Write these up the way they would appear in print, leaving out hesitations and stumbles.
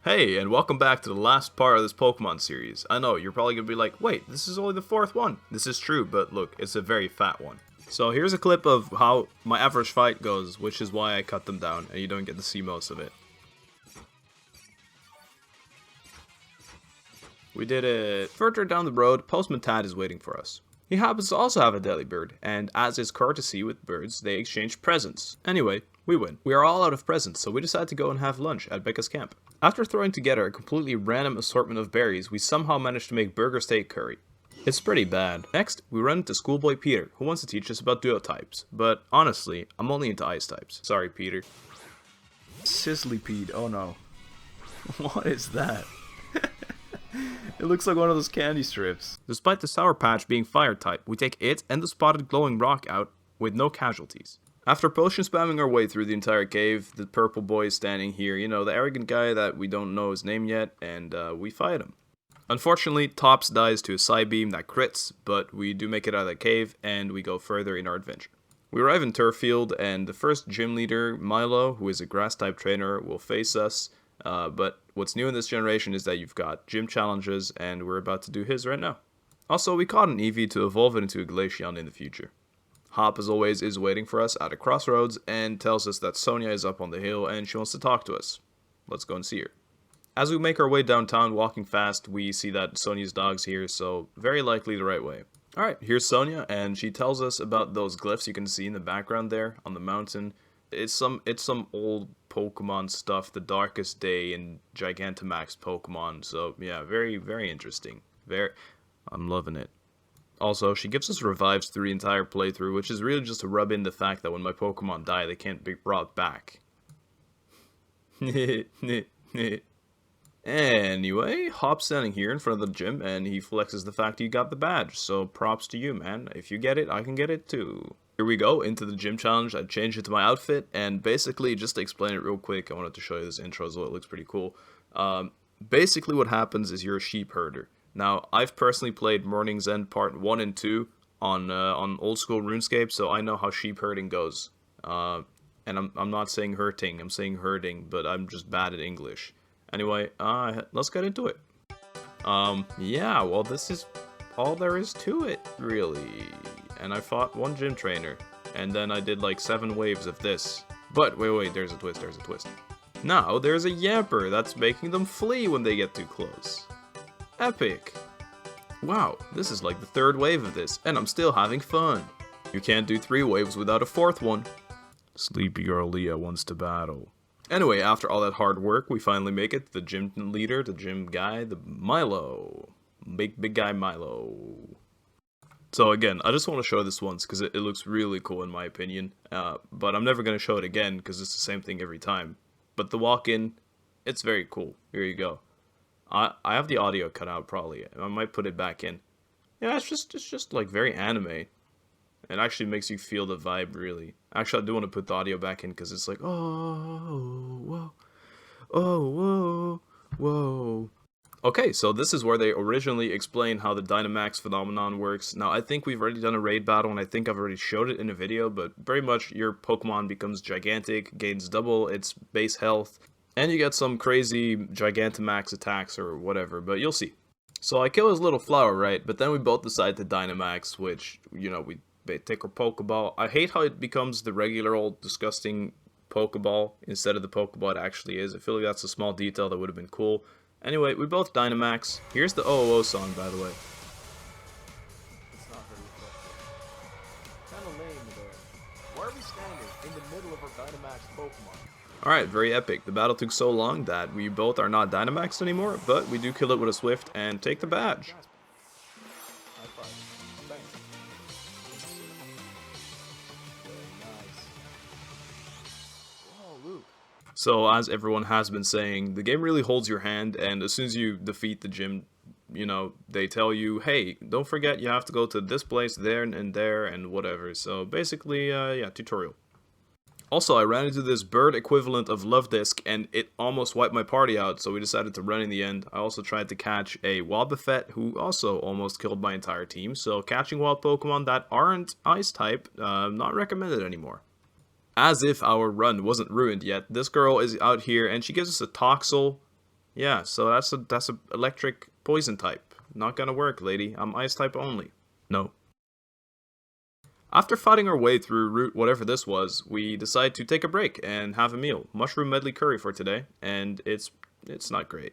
Hey, and welcome back to the last part of this Pokemon series. I know, you're probably gonna be like, wait, this is only the fourth one. This is true, but look, it's a very fat one. So here's a clip of how my average fight goes, which is why I cut them down, and you don't get to see most of it. We did it. Further down the road, Postman Tad is waiting for us. He happens to also have a delibird, and as is courtesy with birds, they exchange presents. Anyway, we win. We are all out of presents, so we decide to go and have lunch at Becca's camp. After throwing together a completely random assortment of berries, we somehow managed to make burger steak curry. It's pretty bad. Next, we run into schoolboy Peter, who wants to teach us about duotypes. But honestly, I'm only into ice types. Sorry, Peter. Sizzlypede, oh no. What is that? It looks like one of those candy strips. Despite the Sour Patch being fire type, we take it and the spotted glowing rock out with no casualties. After potion spamming our way through the entire cave, the purple boy is standing here, you know, the arrogant guy that we don't know his name yet, and we fight him. Unfortunately, Tops dies to a Psybeam that crits, but we do make it out of the cave, and we go further in our adventure. We arrive in Turffield, and the first gym leader, Milo, who is a grass-type trainer, will face us, but what's new in this generation is that you've got gym challenges, and we're about to do his right now. Also, we caught an Eevee to evolve it into a Glaceon in the future. Hop, as always, is waiting for us at a crossroads and tells us that Sonia is up on the hill and she wants to talk to us. Let's go and see her. As we make our way downtown walking fast, we see that Sonia's dog's here, so very likely the right way. Alright, here's Sonia, and she tells us about those glyphs you can see in the background there on the mountain. It's some old Pokemon stuff, the Darkest Day and Gigantamax Pokemon, so yeah, very, very interesting. I'm loving it. Also, she gives us revives through the entire playthrough, which is really just to rub in the fact that when my Pokemon die, they can't be brought back. Anyway, Hop's standing here in front of the gym, and he flexes the fact you got the badge, so props to you, man. If you get it, I can get it too. Here we go, into the gym challenge. I changed it to my outfit, and basically, just to explain it real quick, I wanted to show you this intro as well, it looks pretty cool. Basically what happens is you're a sheep herder. Now, I've personally played Morning's End Part 1 and 2 on old school RuneScape, so I know how sheep herding goes. And I'm not saying hurting, I'm saying herding, but I'm just bad at English. Anyway, let's get into it. Yeah, well, this is all there is to it, really. And I fought one gym trainer, and then I did like 7 waves of this. But, wait, there's a twist. Now, there's a Yamper that's making them flee when they get too close. Epic! Wow, this is like the 3rd wave of this, and I'm still having fun. You can't do 3 waves without a 4th one. Sleepy girl Leah wants to battle. Anyway, after all that hard work, we finally make it to the gym leader, the gym guy, the Milo. Big guy Milo. So again, I just want to show this once because it looks really cool in my opinion. But I'm never going to show it again because it's the same thing every time. But the walk-in, it's very cool. Here you go. I have the audio cut out probably. I might put it back in. Yeah, it's just like very anime. It actually makes you feel the vibe really. Actually, I do want to put the audio back in because it's like, oh, whoa, oh, whoa. Okay, so this is where they originally explain how the Dynamax phenomenon works. Now, I think we've already done a raid battle, and I think I've already showed it in a video, but very much your Pokemon becomes gigantic, gains double its base health, and you get some crazy Gigantamax attacks or whatever, but you'll see. So I kill his little flower, right? But then we both decide to Dynamax, which, you know, we take our Pokeball. I hate how it becomes the regular old disgusting Pokeball instead of the Pokeball it actually is. I feel like that's a small detail that would have been cool. Anyway, we both Dynamax. Here's the OOO song, by the way. It's not very effective. Kind of lame there. Why are we standing in the middle of our Dynamax Pokemon? Alright, very epic. The battle took so long that we both are not Dynamaxed anymore, but we do kill it with a Swift and take the badge. So, as everyone has been saying, the game really holds your hand, and as soon as you defeat the gym, you know, they tell you, hey, don't forget you have to go to this place, there, and whatever. So, basically, yeah, tutorial. Also, I ran into this bird equivalent of Love Disc, and it almost wiped my party out, so we decided to run in the end. I also tried to catch a Wobbuffet, who also almost killed my entire team, so catching wild Pokemon that aren't Ice-type, not recommended anymore. As if our run wasn't ruined yet, this girl is out here and she gives us a Toxel, Yeah, so that's a electric poison type. Not gonna work, lady. I'm ice type only. No. After fighting our way through route whatever this was, we decide to take a break and have a meal. Mushroom medley curry for today, and it's not great.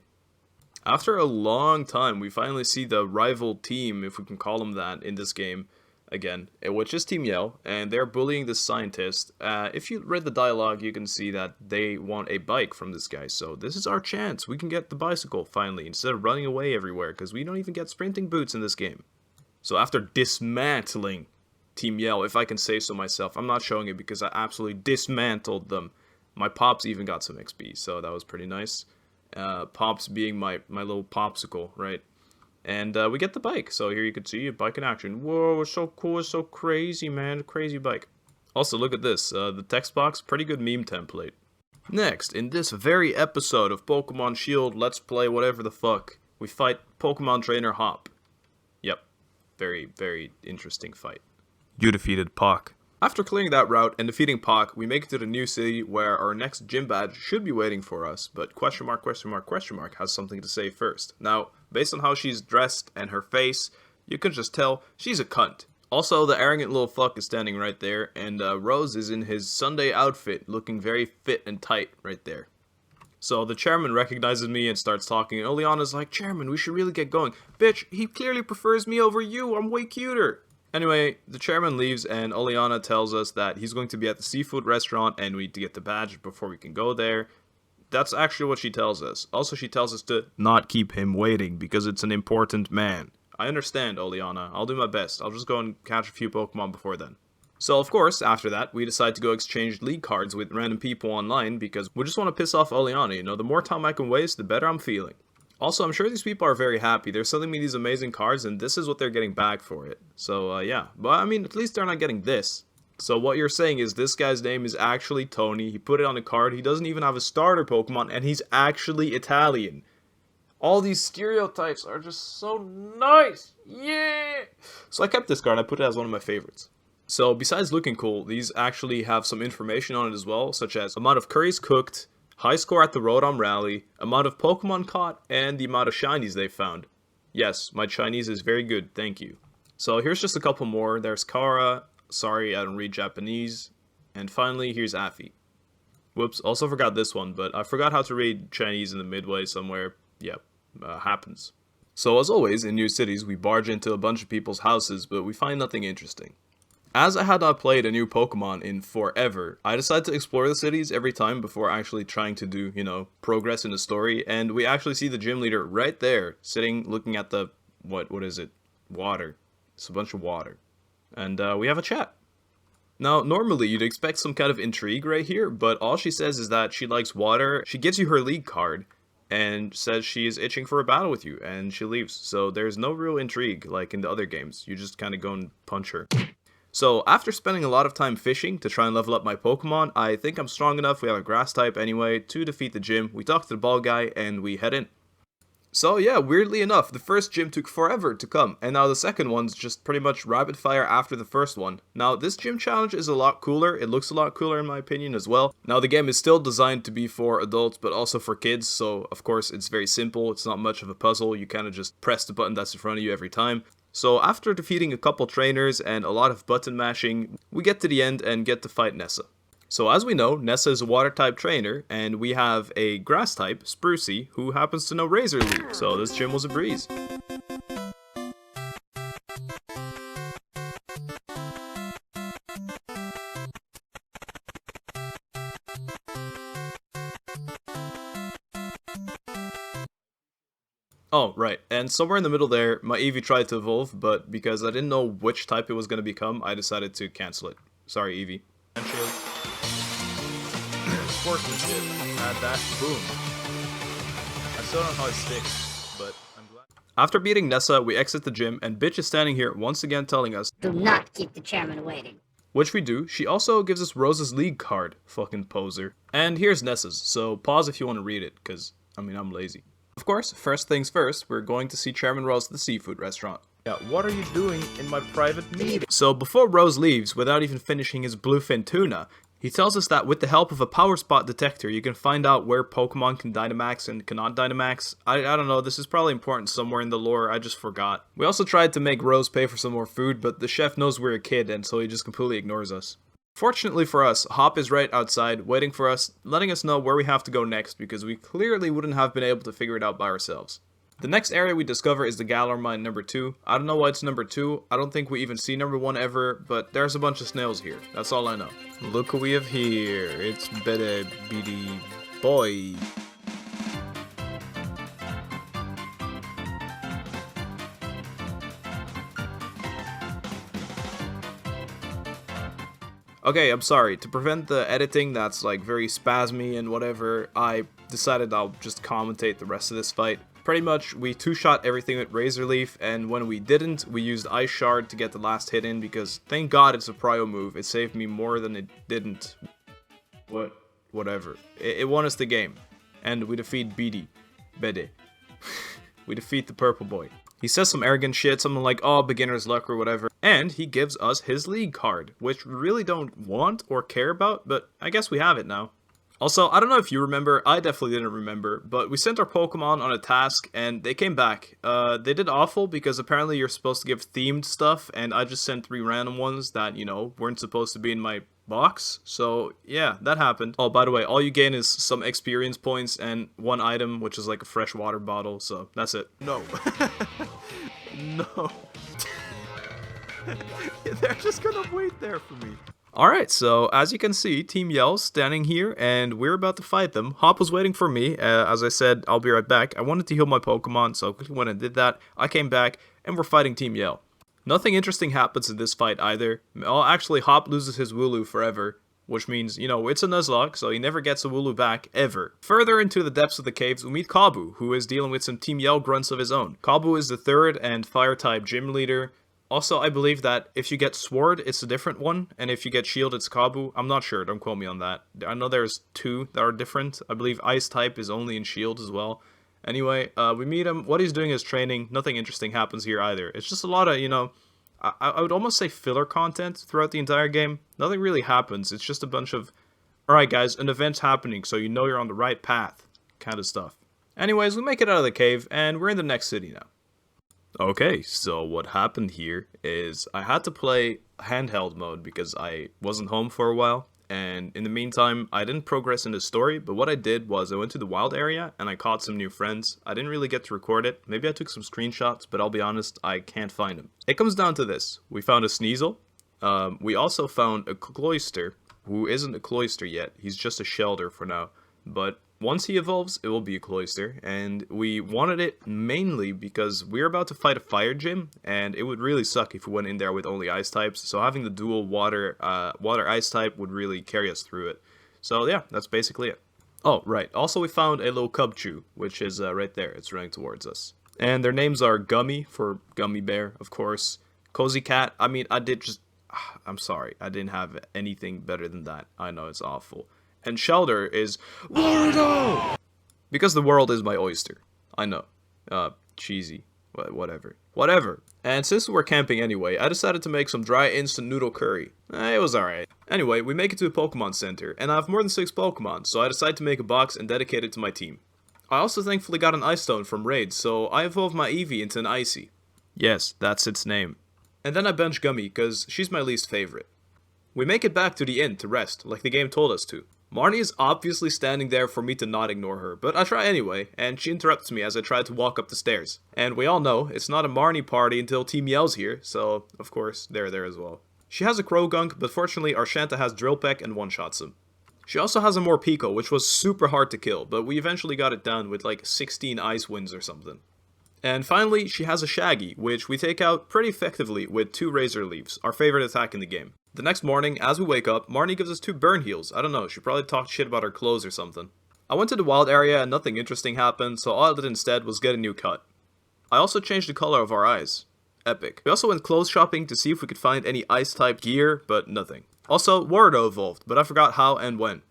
After a long time, we finally see the rival team, if we can call them that, in this game again, which is Team Yell, and they're bullying this scientist. If you read the dialogue, you can see that they want a bike from this guy, so this is our chance. We can get the bicycle, finally, instead of running away everywhere, because we don't even get sprinting boots in this game. So after dismantling Team Yell, if I can say so myself, I'm not showing it because I absolutely dismantled them. My Pops even got some XP, so that was pretty nice. Pops being my little popsicle, right? And we get the bike, so here you can see a bike in action. Whoa, it's so cool, it's so crazy, man, crazy bike. Also, look at this, the text box, pretty good meme template. Next, in this very episode of Pokemon Shield Let's Play whatever the fuck, we fight Pokemon Trainer Hop. Yep, very, very interesting fight. You defeated Pock. After clearing that route and defeating Pock, we make it to the new city where our next gym badge should be waiting for us, but question mark, question mark, question mark has something to say first. Now, based on how she's dressed and her face, you can just tell she's a cunt. Also, the arrogant little fuck is standing right there, and Rose is in his Sunday outfit, looking very fit and tight right there. So the chairman recognizes me and starts talking, and Oleana's like, "Chairman, we should really get going." "Bitch, he clearly prefers me over you, I'm way cuter." Anyway, the chairman leaves and Oleana tells us that he's going to be at the seafood restaurant and we need to get the badge before we can go there. That's actually what she tells us. Also, she tells us to not keep him waiting because it's an important man. I understand, Oleana. I'll do my best. I'll just go and catch a few Pokemon before then. So, of course, after that, we decide to go exchange league cards with random people online because we just want to piss off Oleana, you know? The more time I can waste, the better I'm feeling. Also, I'm sure these people are very happy. They're selling me these amazing cards, and this is what they're getting back for it. So, yeah. But, I mean, at least they're not getting this. So, what you're saying is this guy's name is actually Tony. He put it on a card. He doesn't even have a starter Pokemon, and he's actually Italian. All these stereotypes are just so nice. Yeah! So, I kept this card. I put it as one of my favorites. So, besides looking cool, these actually have some information on it as well, such as amount of curries cooked, high score at the Rotom Rally, amount of Pokemon caught, and the amount of shinies they found. Yes, my Chinese is very good, thank you. So here's just a couple more. There's Kara, sorry I don't read Japanese, and finally here's Affy. Whoops, also forgot this one, but I forgot how to read Chinese in the midway somewhere. Yep, happens. So as always, in new cities, we barge into a bunch of people's houses, but we find nothing interesting. As I had not played a new Pokemon in forever, I decided to explore the cities every time before actually trying to do, you know, progress in the story, and we actually see the gym leader right there, sitting, looking at the, what is it? Water. It's a bunch of water. And we have a chat. Now, normally you'd expect some kind of intrigue right here, but all she says is that she likes water, she gives you her league card, and says she is itching for a battle with you, and she leaves. So there's no real intrigue like in the other games, you just kind of go and punch her. So, after spending a lot of time fishing to try and level up my Pokemon, I think I'm strong enough, we have a grass type anyway, to defeat the gym. We talk to the ball guy, and we head in. So yeah, weirdly enough, the first gym took forever to come, and now the second one's just pretty much rapid fire after the first one. Now, this gym challenge is a lot cooler, it looks a lot cooler in my opinion as well. Now, the game is still designed to be for adults, but also for kids, so of course it's very simple, it's not much of a puzzle, you kind of just press the button that's in front of you every time. So after defeating a couple trainers and a lot of button mashing, we get to the end and get to fight Nessa. So as we know, Nessa is a water type trainer, and we have a grass type, Sprucey, who happens to know Razor Leaf, so this gym was a breeze. Oh, right, and somewhere in the middle there, my Eevee tried to evolve, but because I didn't know which type it was going to become, I decided to cancel it. Sorry, Eevee. Sportsmanship, add that, boom. I still don't know how it sticks, but I'm glad. After beating Nessa, we exit the gym, and Bitch is standing here once again telling us, "Do not keep the chairman waiting." Which we do. She also gives us Rose's league card. Fucking poser. And here's Nessa's, so pause if you want to read it, because, I mean, I'm lazy. Of course, first things first, we're going to see Chairman Rose at the seafood restaurant. Yeah, what are you doing in my private meeting? So before Rose leaves, without even finishing his bluefin tuna, He tells us that with the help of a power spot detector, you can find out where Pokemon can Dynamax and cannot Dynamax. I don't know, this is probably important somewhere in the lore, I just forgot. We also tried to make Rose pay for some more food, but the chef knows we're a kid, and so he just completely ignores us. Fortunately for us, Hop is right outside, waiting for us, letting us know where we have to go next, because we clearly wouldn't have been able to figure it out by ourselves. The next area we discover is the Galar Mine number 2. I don't know why it's number 2, I don't think we even see number 1 ever, but there's a bunch of snails here, that's all I know. Look who we have here, it's Bede, boy. Okay, I'm sorry, to prevent the editing that's like very spasmy and whatever, I decided I'll just commentate the rest of this fight. Pretty much, we two-shot everything with Razor Leaf, and when we didn't, we used Ice Shard to get the last hit in, because thank God it's a prio move, it saved me more than it didn't. Whatever. It won us the game. And we defeat Bede. We defeat the purple boy. He says some arrogant shit, something like, oh, beginner's luck or whatever, and he gives us his league card, which we really don't want or care about, but I guess we have it now. Also, I don't know if you remember, I definitely didn't remember, but we sent our Pokemon on a task, and they came back. They did awful, because apparently you're supposed to give themed stuff, and I just sent 3 random ones that, you know, weren't supposed to be in my box. So, yeah, that happened. Oh, by the way, all you gain is some experience points and 1 item, which is like a fresh water bottle, so that's it. No. No. They're just gonna wait there for me. Alright, so as you can see, Team Yell's standing here, and we're about to fight them. Hop was waiting for me. As I said, I'll be right back. I wanted to heal my Pokemon, so when I did that, I came back, and we're fighting Team Yell. Nothing interesting happens in this fight either. Well, actually, Hop loses his Wooloo forever, which means, you know, it's a Nuzlocke, so he never gets a Wooloo back, ever. Further into the depths of the caves, we meet Kabu, who is dealing with some Team Yell grunts of his own. Kabu is the 3rd and Fire-type gym leader. Also, I believe that if you get Sword, it's a different one, and if you get Shield, it's Kabu. I'm not sure, don't quote me on that. I know there's 2 that are different. I believe Ice-type is only in Shield as well. Anyway, we meet him. What he's doing is training. Nothing interesting happens here either. It's just a lot of, you know, I would almost say filler content throughout the entire game. Nothing really happens. It's just a bunch of, alright guys, an event's happening, so you know you're on the right path, kind of stuff. Anyways, we make it out of the cave, and we're in the next city now. Okay, so what happened here is I had to play handheld mode because I wasn't home for a while, and in the meantime, I didn't progress in the story, but what I did was I went to the wild area and I caught some new friends. I didn't really get to record it. Maybe I took some screenshots, but I'll be honest, I can't find them. It comes down to this. We found a Sneasel. We also found a Cloyster, who isn't a Cloyster yet. He's just a Shelter for now, but once he evolves, it will be a Cloyster, and we wanted it mainly because we're about to fight a fire gym, and it would really suck if we went in there with only ice types, so having the dual water ice type would really carry us through it. So yeah, that's basically it. Oh, right, also we found a little Cubchoo, which is right there, it's running towards us. And their names are Gummy, for Gummy Bear, of course. Cozy Cat, I mean, I'm sorry, I didn't have anything better than that. I know, it's awful. And Shelter is Wardo! Because the world is my oyster. I know. Cheesy. Whatever. And since we're camping anyway, I decided to make some dry instant noodle curry. It was alright. Anyway, we make it to a Pokemon Center, and I have more than 6 Pokemon, so I decided to make a box and dedicate it to my team. I also thankfully got an Ice Stone from Raid, so I evolved my Eevee into an Icy. Yes, that's its name. And then I bench Gummy, cause she's my least favorite. We make it back to the inn to rest, like the game told us to. Marnie is obviously standing there for me to not ignore her, but I try anyway, and she interrupts me as I try to walk up the stairs. And we all know, it's not a Marnie party until Team Yell's here, so, of course, they're there as well. She has a Krogunk, but fortunately Arshanta has Drill Peck and one-shots him. She also has a Morpeko, which was super hard to kill, but we eventually got it done with like 16 Ice Winds or something. And finally, she has a Shaggy, which we take out pretty effectively with 2 Razor Leaves, our favorite attack in the game. The next morning, as we wake up, Marnie gives us 2 burn heals. I don't know, she probably talked shit about our clothes or something. I went to the wild area and nothing interesting happened, so all I did instead was get a new cut. I also changed the color of our eyes. Epic. We also went clothes shopping to see if we could find any ice-type gear, but nothing. Also, Wardo evolved, but I forgot how and when.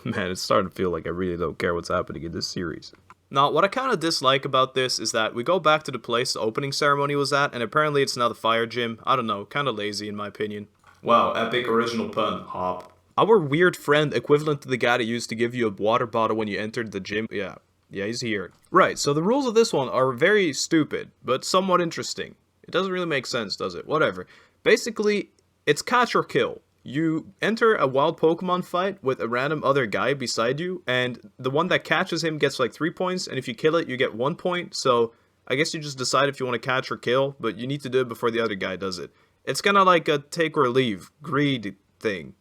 Man, it's starting to feel like I really don't care what's happening in this series. Now, what I kind of dislike about this is that we go back to the place the opening ceremony was at, and apparently it's now the fire gym. I don't know, kind of lazy in my opinion. Wow, epic original pun, Hop. Our weird friend, equivalent to the guy that used to give you a water bottle when you entered the gym. Yeah, he's here. Right, so the rules of this one are very stupid, but somewhat interesting. It doesn't really make sense, does it? Whatever. Basically, it's catch or kill. You enter a wild Pokemon fight with a random other guy beside you, and the one that catches him gets like 3 points, and if you kill it, you get 1 point, so I guess you just decide if you want to catch or kill, but you need to do it before the other guy does it. It's kind of like a take or leave, greed thing.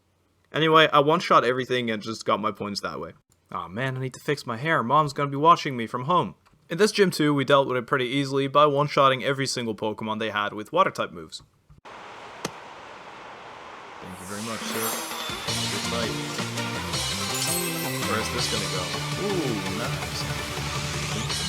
Anyway, I one-shot everything and just got my points that way. Aw man, I need to fix my hair. Mom's gonna be watching me from home. In this gym too, we dealt with it pretty easily by one-shotting every single Pokemon they had with water-type moves. Thank you very much, sir. Good fight. Where's this gonna go? Ooh, nice.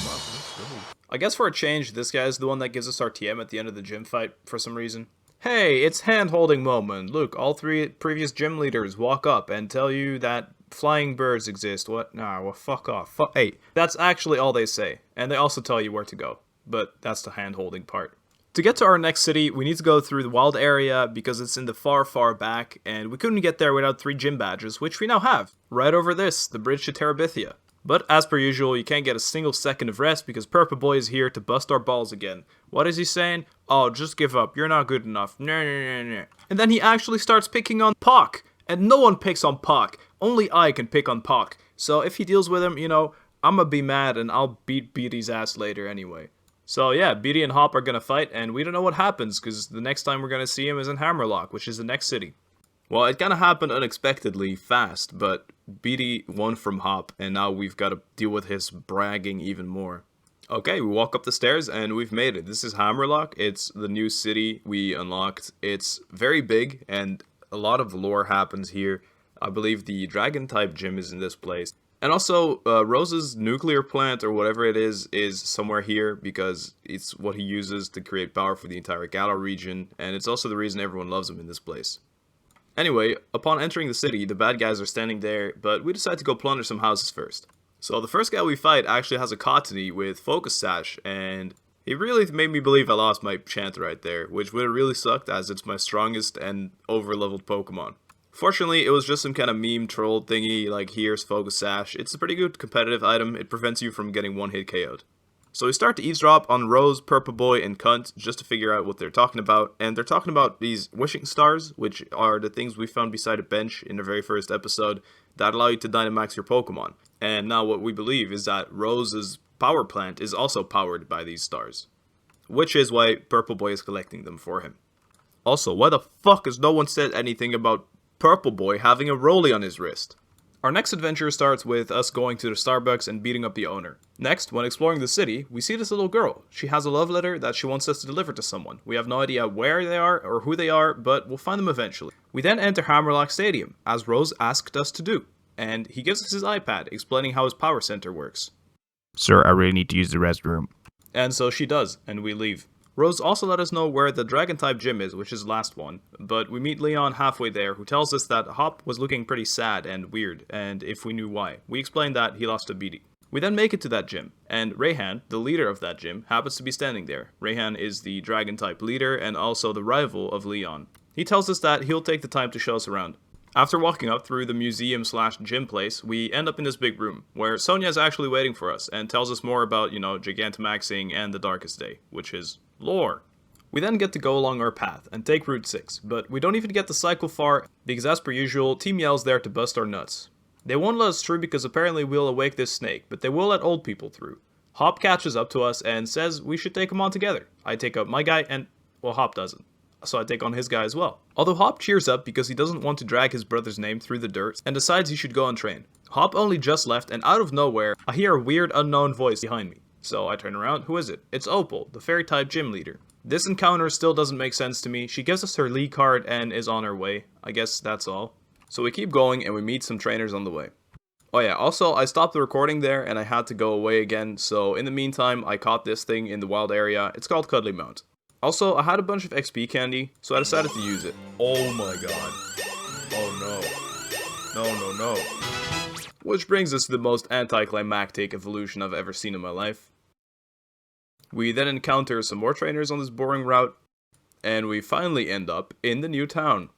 Let's go. I guess for a change, this guy is the one that gives us our TM at the end of the gym fight for some reason. Hey, it's hand-holding moment. Look, all 3 previous gym leaders walk up and tell you that flying birds exist. What? Nah, well, fuck off. Hey, that's actually all they say. And they also tell you where to go. But that's the hand-holding part. To get to our next city, we need to go through the wild area because it's in the far, far back, and we couldn't get there without 3 gym badges, which we now have. Right over this, the bridge to Terabithia. But as per usual, you can't get a single second of rest because Purple Boy is here to bust our balls again. What is he saying? Oh, just give up. You're not good enough. And then he actually starts picking on Puck. And no one picks on Puck. Only I can pick on Puck. So if he deals with him, you know, I'm gonna be mad and I'll beat Bede's ass later anyway. So yeah, Bede and Hop are gonna fight and we don't know what happens because the next time we're gonna see him is in Hammerlocke, which is the next city. Well, it kind of happened unexpectedly fast, but Bede won from Hop, and now we've got to deal with his bragging even more. Okay, we walk up the stairs, and we've made it. This is Hammerlocke. It's the new city we unlocked. It's very big, and a lot of lore happens here. I believe the Dragon-type gym is in this place. And also, Rose's nuclear plant, or whatever it is somewhere here, because it's what he uses to create power for the entire Galar region, and it's also the reason everyone loves him in this place. Anyway, upon entering the city, the bad guys are standing there, but we decide to go plunder some houses first. So the first guy we fight actually has a Cottony with Focus Sash, and he really made me believe I lost my chant right there, which would have really sucked as it's my strongest and over-leveled Pokemon. Fortunately, it was just some kind of meme troll thingy like here's Focus Sash. It's a pretty good competitive item, it prevents you from getting one-hit KO'd. So we start to eavesdrop on Rose, Purple Boy, and Cunt just to figure out what they're talking about. And they're talking about these wishing stars, which are the things we found beside a bench in the very first episode that allow you to Dynamax your Pokemon. And now what we believe is that Rose's power plant is also powered by these stars, which is why Purple Boy is collecting them for him. Also, why the fuck has no one said anything about Purple Boy having a Rolly on his wrist? Our next adventure starts with us going to the Starbucks and beating up the owner. Next, when exploring the city, we see this little girl. She has a love letter that she wants us to deliver to someone. We have no idea where they are or who they are, but we'll find them eventually. We then enter Hammerlocke Stadium, as Rose asked us to do, and he gives us his iPad, explaining how his power center works. Sir, I really need to use the restroom. And so she does, and we leave. Rose also let us know where the Dragon-type gym is, which is the last one, but we meet Leon halfway there, who tells us that Hop was looking pretty sad and weird, and if we knew why. We explained that he lost to Bede. We then make it to that gym, and Rayhan, the leader of that gym, happens to be standing there. Rayhan is the Dragon-type leader and also the rival of Leon. He tells us that he'll take the time to show us around. After walking up through the museum/gym place, we end up in this big room, where Sonia is actually waiting for us, and tells us more about, Gigantamaxing and the Darkest Day, which is lore. We then get to go along our path, and take Route 6, but we don't even get to cycle far, because as per usual, Team Yell's there to bust our nuts. They won't let us through because apparently we'll awake this snake, but they will let old people through. Hop catches up to us and says we should take him on together. I take up my guy and, well, Hop doesn't. So I take on his guy as well. Although Hop cheers up because he doesn't want to drag his brother's name through the dirt and decides he should go and train. Hop only just left and out of nowhere, I hear a weird unknown voice behind me. So I turn around, who is it? It's Opal, the fairy-type gym leader. This encounter still doesn't make sense to me. She gives us her lead card and is on her way. I guess that's all. So we keep going and we meet some trainers on the way. Oh yeah, also I stopped the recording there and I had to go away again, so in the meantime I caught this thing in the wild area. It's called Cuddly Mount. Also, I had a bunch of XP candy, so I decided to use it. Oh my god. Oh no. No. Which brings us to the most anticlimactic evolution I've ever seen in my life. We then encounter some more trainers on this boring route, and we finally end up in the new town.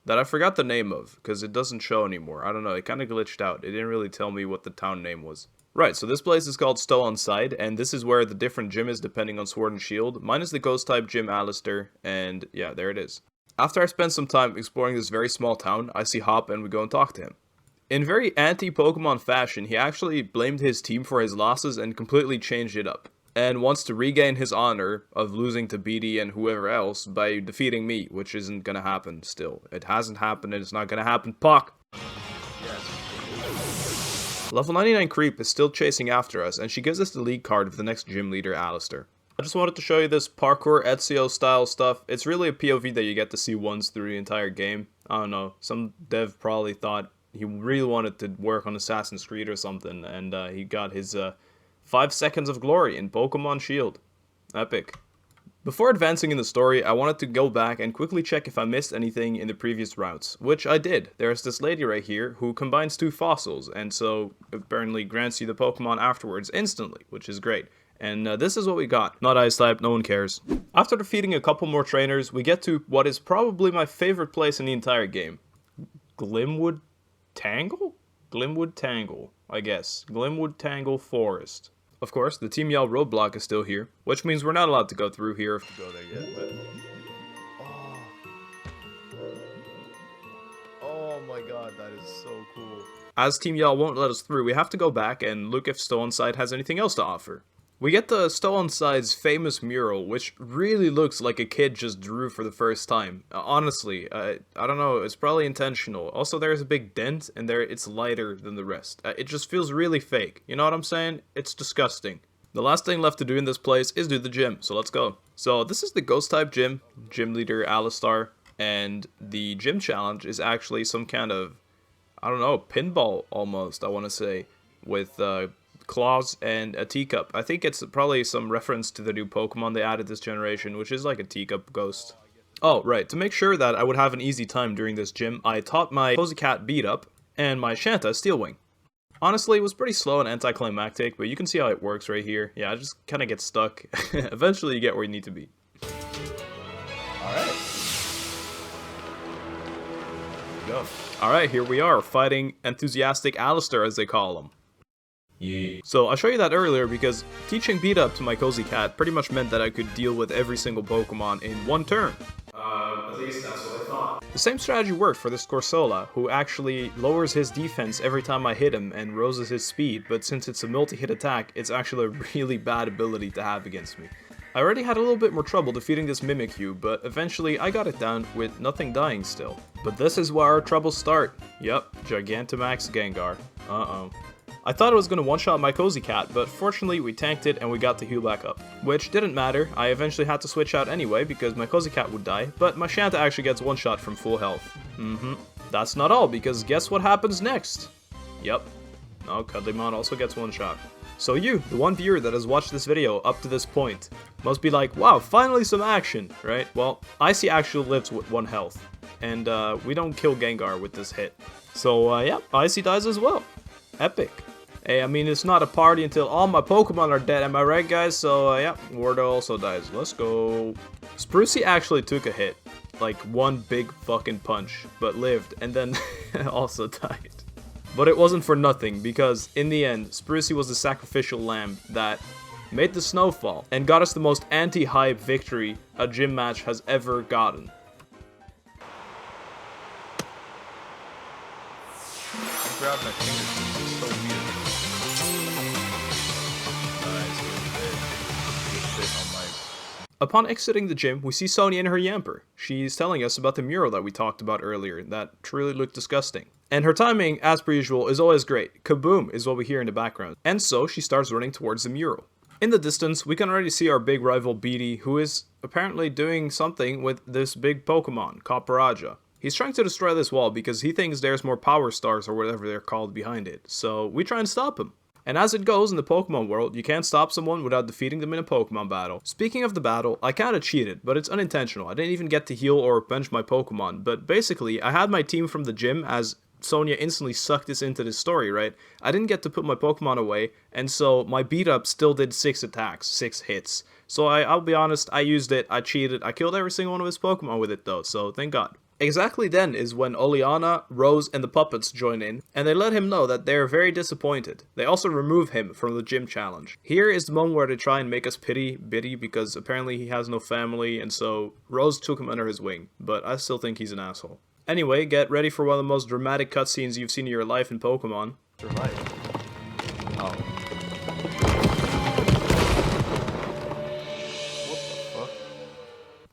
that I forgot the name of, because it doesn't show anymore. I don't know, it kind of glitched out. It didn't really tell me what the town name was. Right, so this place is called Stow on Side, and this is where the different gym is depending on Sword and Shield. Mine is the Ghost type gym Alister, and yeah, there it is. After I spend some time exploring this very small town, I see Hop and we go and talk to him. In very anti-Pokemon fashion, he actually blamed his team for his losses and completely changed it up, and wants to regain his honor of losing to Bede and whoever else by defeating me, which isn't gonna happen still. It hasn't happened and it's not gonna happen. Puck! Level 99 Creep is still chasing after us, and she gives us the league card of the next gym leader, Alister. I just wanted to show you this parkour Ezio style stuff. It's really a POV that you get to see once through the entire game. I don't know, some dev probably thought he really wanted to work on Assassin's Creed or something, and he got his 5 seconds of glory in Pokemon Shield. Epic. Before advancing in the story, I wanted to go back and quickly check if I missed anything in the previous routes, which I did. There's this lady right here who combines 2 fossils, and so apparently grants you the Pokemon afterwards instantly, which is great. And this is what we got. Not Ice type, no one cares. After defeating a couple more trainers, we get to what is probably my favorite place in the entire game. Glimwood Tangle? Glimwood Tangle, I guess. Glimwood Tangle Forest. Of course, the Team Yell roadblock is still here, which means we're not allowed to go through here if we go there yet, but... Oh my god, that is so cool. As Team Yell won't let us through, we have to go back and look if Stow on Side has anything else to offer. We get the Stow on Side's famous mural, which really looks like a kid just drew for the first time. Honestly, I don't know, it's probably intentional. Also, there's a big dent, and it's lighter than the rest. It just feels really fake, you know what I'm saying? It's disgusting. The last thing left to do in this place is do the gym, so let's go. So this is the Ghost type gym, gym leader Alister, and the gym challenge is actually some kind of, I don't know, pinball almost, I want to say, with claws and a teacup. I think it's probably some reference to the new Pokemon they added this generation, which is like a teacup ghost. Oh, right, to make sure that I would have an easy time during this gym, I taught my Pussycat Beat Up and my Shanta Steel Wing. Honestly, it was pretty slow and anticlimactic, but you can see how it works right here. Yeah, I just kind of get stuck. Eventually you get where you need to be. Alright. Go. Alright, here we are, fighting Enthusiastic Alister, as they call him. Yeah. So I showed you that earlier because teaching Beat Up to my Cozy Cat pretty much meant that I could deal with every single Pokemon in one turn. At least that's what I thought. The same strategy worked for this Corsola, who actually lowers his defense every time I hit him and raises his speed, but since it's a multi-hit attack, it's actually a really bad ability to have against me. I already had a little bit more trouble defeating this Mimikyu, but eventually I got it down with nothing dying still. But this is where our troubles start. Yep, Gigantamax Gengar. Uh-oh. I thought it was going to one-shot my Cozy Cat, but fortunately we tanked it and we got to heal back up. Which didn't matter, I eventually had to switch out anyway because my Cozy Cat would die, but my Shanta actually gets one-shot from full health. That's not all, because guess what happens next? Yep. Oh, Cuddlymon also gets one-shot. So you, the one viewer that has watched this video up to this point, must be like, wow, finally some action, right? Well, Icy actually lives with 1 health, and we don't kill Gengar with this hit. So yeah, Icy dies as well. Epic. Hey, I mean, it's not a party until all my Pokemon are dead, am I right, guys? So, yeah, Wardo also dies. Let's go. Sprucey actually took a hit. Like, one big fucking punch, but lived, and then also died. But it wasn't for nothing, because in the end, Sprucey was the sacrificial lamb that made the snowfall, and got us the most anti-hype victory a gym match has ever gotten. Grab my fingers, it's so weird. Upon exiting the gym, we see Sonia and her Yamper. She's telling us about the mural that we talked about earlier, that truly looked disgusting. And her timing, as per usual, is always great. Kaboom is what we hear in the background. And so, she starts running towards the mural. In the distance, we can already see our big rival Bede, who is apparently doing something with this big Pokemon, Copperajah. He's trying to destroy this wall because he thinks there's more power stars or whatever they're called behind it. So, we try and stop him. And as it goes in the Pokemon world, you can't stop someone without defeating them in a Pokemon battle. Speaking of the battle, I kinda cheated, but it's unintentional. I didn't even get to heal or bench my Pokemon, but basically, I had my team from the gym as Sonia instantly sucked us into this story, right? I didn't get to put my Pokemon away, and so my beat up still did 6 attacks, 6 hits. So I'll be honest, I used it, I cheated, I killed every single one of his Pokemon with it though, so thank God. Exactly then is when Oleana, Rose, and the puppets join in, and they let him know that they are very disappointed. They also remove him from the gym challenge. Here is the moment where they try and make us pity Bede because apparently he has no family, and so Rose took him under his wing, but I still think he's an asshole. Anyway, get ready for one of the most dramatic cutscenes you've seen in your life in Pokemon. Survive. Oh.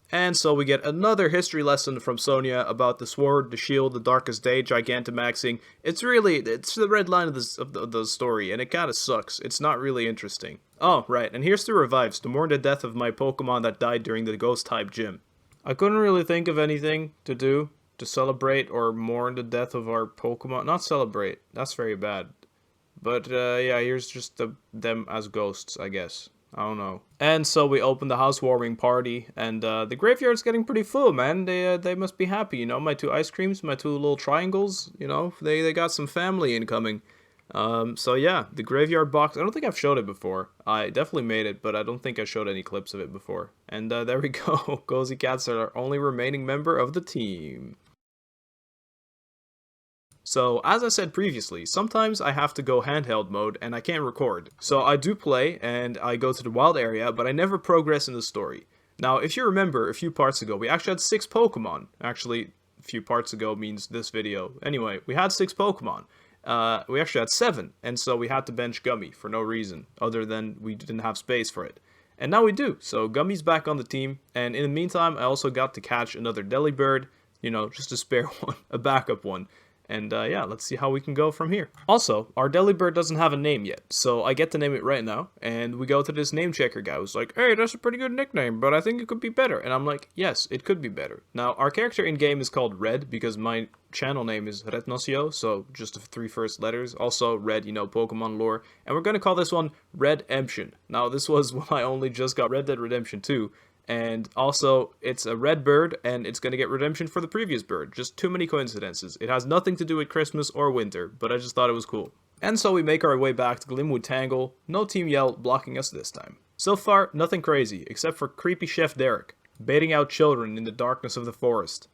And so we get another history lesson from Sonia about the sword, the shield, the darkest day, Gigantamaxing. It's the red line of the story, and it kinda sucks. It's not really interesting. Oh, right, and here's the revives to mourn the death of my Pokemon that died during the Ghost-type gym. I couldn't really think of anything to do to celebrate or mourn the death of our Pokemon. Not celebrate, that's very bad. But, yeah, here's just them as ghosts, I guess. I don't know. And so we open the housewarming party, and the graveyard's getting pretty full, man. They must be happy, you know. My 2 ice creams, my 2 little triangles, you know. They got some family incoming. So yeah, the graveyard box. I don't think I've showed it before. I definitely made it, but I don't think I showed any clips of it before. And there we go. Cozy Cats are our only remaining member of the team. So, as I said previously, sometimes I have to go handheld mode and I can't record. So I do play and I go to the wild area, but I never progress in the story. Now, if you remember, a few parts ago, we actually had 6 Pokemon. Actually, a few parts ago means this video. Anyway, we had 6 Pokemon. We actually had 7, and so we had to bench Gummy for no reason, other than we didn't have space for it. And now we do, so Gummy's back on the team, and in the meantime, I also got to catch another Delibird, you know, just a spare one, a backup one. And yeah, let's see how we can go from here. Also, our Delibird doesn't have a name yet, so I get to name it right now. And we go to this name checker guy who's like, hey, that's a pretty good nickname, but I think it could be better. And I'm like, yes, it could be better. Now, our character in-game is called Red because my channel name is Rednocio, so just the 3 first letters. Also, Red, you know, Pokemon lore. And we're going to call this one Redemption. Now, this was when I only just got Red Dead Redemption 2. And also, it's a red bird, and it's going to get redemption for the previous bird. Just too many coincidences. It has nothing to do with Christmas or winter, but I just thought it was cool. And so we make our way back to Glimwood Tangle, no Team Yell blocking us this time. So far, nothing crazy, except for creepy Chef Derek, baiting out children in the darkness of the forest.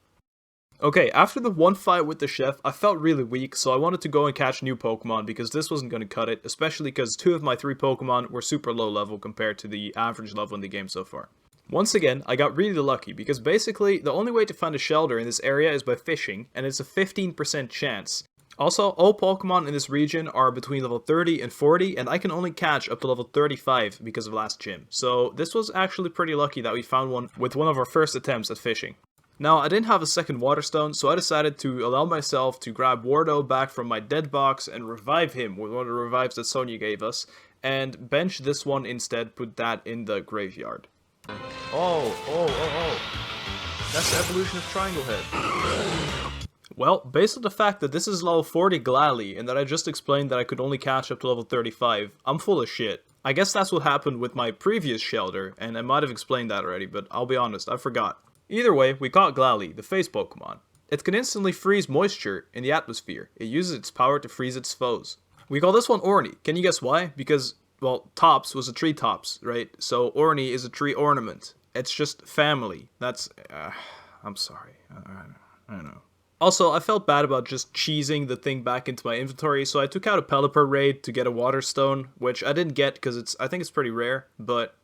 Okay, after the one fight with the chef, I felt really weak, so I wanted to go and catch new Pokemon because this wasn't going to cut it, especially because 2 of my 3 Pokemon were super low level compared to the average level in the game so far. Once again, I got really lucky because basically the only way to find a shelter in this area is by fishing, and it's a 15% chance. Also, all Pokemon in this region are between level 30 and 40, and I can only catch up to level 35 because of last gym. So this was actually pretty lucky that we found one with one of our first attempts at fishing. Now, I didn't have a second Waterstone, so I decided to allow myself to grab Wardo back from my dead box and revive him with one of the revives that Sonia gave us, and bench this one instead, put that in the graveyard. Oh. That's the evolution of Triangle Head. Well, based on the fact that this is level 40 Glalie, and that I just explained that I could only catch up to level 35, I'm full of shit. I guess that's what happened with my previous shelter, and I might have explained that already, but I'll be honest, I forgot. Either way, we caught Glalie, the face Pokemon. It can instantly freeze moisture in the atmosphere. It uses its power to freeze its foes. We call this one Orny. Can you guess why? Because, well, Tops was a tree tops, right? So Orny is a tree ornament. It's just family. That's, I'm sorry. I don't know. Also, I felt bad about just cheesing the thing back into my inventory, so I took out a Pelipper raid to get a Waterstone, which I didn't get because I think it's pretty rare, but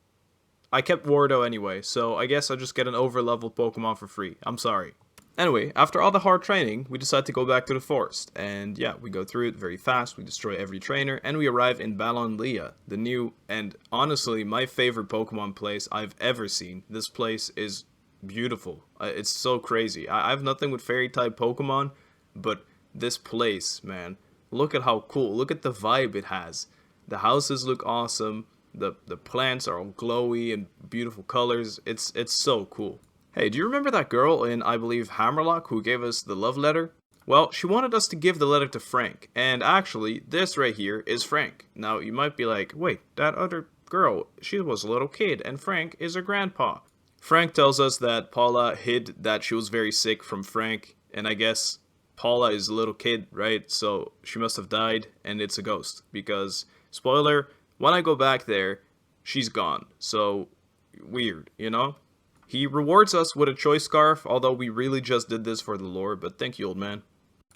I kept Wardo anyway, so I guess I'll just get an over-leveled Pokemon for free. I'm sorry. Anyway, after all the hard training, we decide to go back to the forest, and yeah, we go through it very fast, we destroy every trainer, and we arrive in Ballonlea, the new, and honestly, my favorite Pokemon place I've ever seen. This place is beautiful. It's so crazy. I have nothing with fairy-type Pokemon, but this place, man, look at how cool, look at the vibe it has. The houses look awesome, the plants are all glowy and beautiful colors, it's so cool. Hey, do you remember that girl in, I believe, Hammerlocke who gave us the love letter? Well, she wanted us to give the letter to Frank, and actually, this right here is Frank. Now, you might be like, wait, that other girl, she was a little kid, and Frank is her grandpa. Frank tells us that Paula hid that she was very sick from Frank, and I guess Paula is a little kid, right? So she must have died, and it's a ghost, because, spoiler, when I go back there, she's gone. So, weird, you know? He rewards us with a choice scarf, although we really just did this for the lore, but thank you, old man.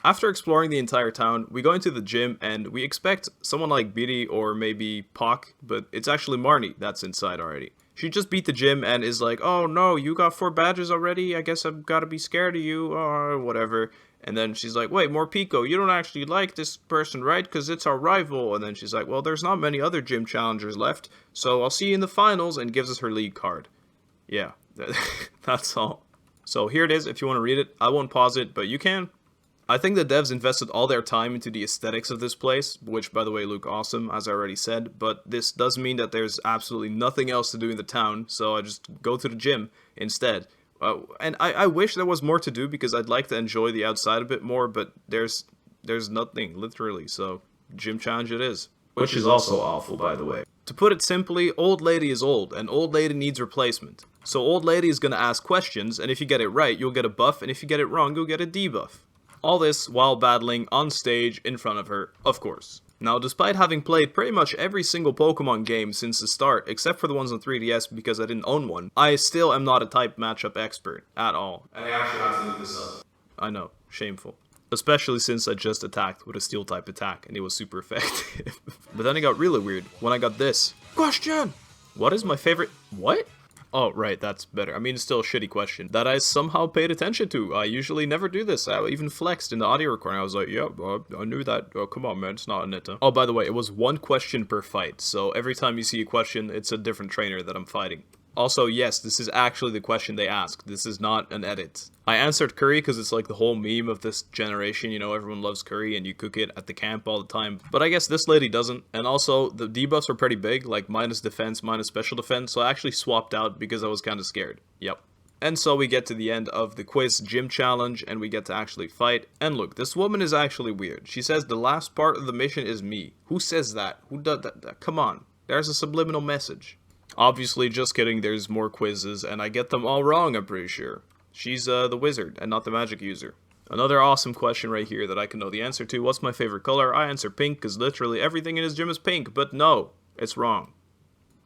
After exploring the entire town, we go into the gym, and we expect someone like Bede or maybe Pock, but it's actually Marnie that's inside already. She just beat the gym and is like, oh no, you got 4 badges already? I guess I've gotta be scared of you, or whatever. And then she's like, wait, more Pico, you don't actually like this person, right? Because it's our rival. And then she's like, well, there's not many other gym challengers left, so I'll see you in the finals, and gives us her league card. Yeah, that's all. So here it is if you want to read it. I won't pause it, but you can. I think the devs invested all their time into the aesthetics of this place, which by the way look awesome, as I already said, but this does mean that there's absolutely nothing else to do in the town, so I just go to the gym instead. And I wish there was more to do because I'd like to enjoy the outside a bit more, but there's nothing, literally, so gym challenge it is. Which is also awful, by the way. To put it simply, old lady is old, and old lady needs replacement. So old lady is gonna ask questions, and if you get it right, you'll get a buff, and if you get it wrong, you'll get a debuff. All this while battling on stage in front of her, of course. Now, despite having played pretty much every single Pokemon game since the start, except for the ones on 3DS because I didn't own one, I still am not a type matchup expert at all. And I actually have to look this up. I know, shameful. Especially since I just attacked with a steel type attack and it was super effective. But then it got really weird when I got this. Question! What is my favorite... What? Oh, right, that's better. I mean, it's still a shitty question that I somehow paid attention to. I usually never do this. I even flexed in the audio recording. I was like, yeah, I knew that. Oh, come on, man, it's not a Netta. Oh, by the way, it was 1 question per fight. So every time you see a question, it's a different trainer that I'm fighting. Also, yes, this is actually the question they asked. This is not an edit. I answered curry because it's like the whole meme of this generation, you know, everyone loves curry and you cook it at the camp all the time. But I guess this lady doesn't. And also, the debuffs are pretty big, like minus defense, minus special defense, so I actually swapped out because I was kind of scared. Yep. And so we get to the end of the quiz gym challenge and we get to actually fight. And look, this woman is actually weird. She says the last part of the mission is me. Who says that? Who does that? Come on. There's a subliminal message. Obviously, just kidding, there's more quizzes, and I get them all wrong, I'm pretty sure. She's the wizard, and not the magic user. Another awesome question right here that I can know the answer to. What's my favorite color? I answer pink, because literally everything in his gym is pink, but no, it's wrong.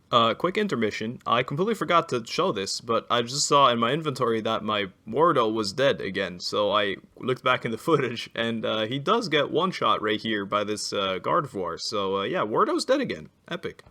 Quick intermission. I completely forgot to show this, but I just saw in my inventory that my Wardo was dead again, so I looked back in the footage, and he does get one shot right here by this Gardevoir, so yeah, Wardo's dead again. Epic.